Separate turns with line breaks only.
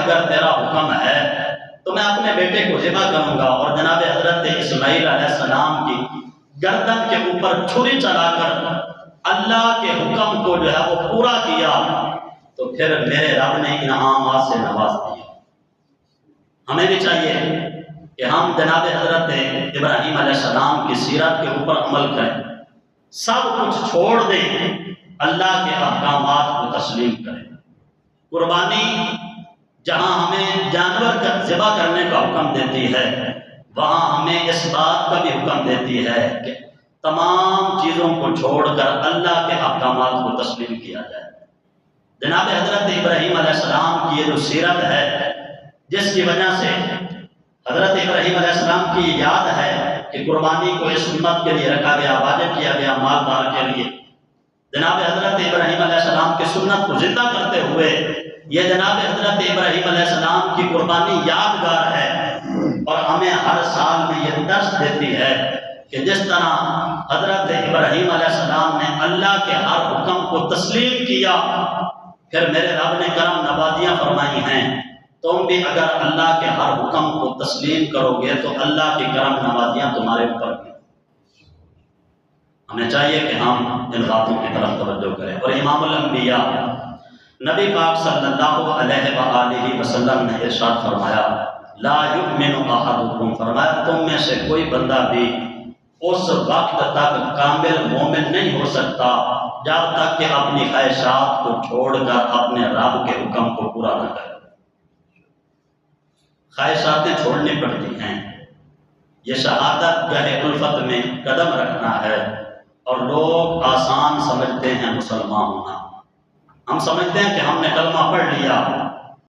اگر تیرا حکم ہے تو میں اپنے بیٹے کو ذبح کروں گا۔ اور جناب حضرت اسماعیل علیہ السلام کی گردن کے اوپر چھری چلا کر اللہ کے حکم کو جو ہے وہ پورا کیا، تو پھر میرے رب نے انعامات سے نواز دیا۔ ہمیں بھی چاہیے کہ ہم جناب حضرت ابراہیم علیہ السلام کی سیرت کے اوپر عمل کریں، سب کچھ چھوڑ دیں، اللہ کے احکامات کو تسلیم کریں۔ قربانی جہاں ہمیں جانور کا ذبح کرنے کا حکم دیتی ہے، وہاں ہمیں اس بات کا بھی حکم دیتی ہے کہ تمام چیزوں کو چھوڑ کر اللہ کے احکامات کو تسلیم کیا جائے۔ جناب حضرت ابراہیم علیہ السلام کی یہ جو سیرت ہے، جس کی وجہ سے حضرت ابراہیم علیہ السلام کی یاد ہے کہ قربانی کو اس امت کے لیے رکھا گیا، واجب کیا گیا مالدار کے لیے۔ جناب حضرت ابراہیم علیہ السلام کی سنت کو زندہ کرتے ہوئے یہ جناب حضرت ابراہیم علیہ السلام کی قربانی یادگار ہے، اور ہمیں ہر سال میں یہ درس دیتی ہے کہ جس طرح حضرت ابراہیم علیہ السلام نے اللہ کے ہر حکم کو تسلیم کیا، پھر میرے رب نے کرم نوازیاں فرمائی ہیں، تم بھی اگر اللہ کے ہر حکم کو تسلیم کرو گے تو اللہ کی کرم نوازیاں تمہارے اوپر بھی۔ ہمیں چاہیے کہ ہم ان باتوں کی طرف توجہ کریں۔ اور امام الانبیاء نبی پاک صلی اللہ علیہ وآلہ وسلم نے ارشاد فرمایا، لا یؤمن احدکم، فرمایا تم میں سے کوئی بندہ بھی اس وقت تک کامل مومن نہیں ہو سکتا جب تک کہ اپنی خواہشات کو چھوڑ کر اپنے رب کے حکم کو پورا نہ کرے۔ خواہشاتیں چھوڑنی پڑتی ہیں، یہ شہادت گاہ الفت میں قدم رکھنا ہے، اور لوگ آسان سمجھتے ہیں مسلمان ہونا۔ ہم سمجھتے ہیں کہ ہم نے کلمہ پڑھ لیا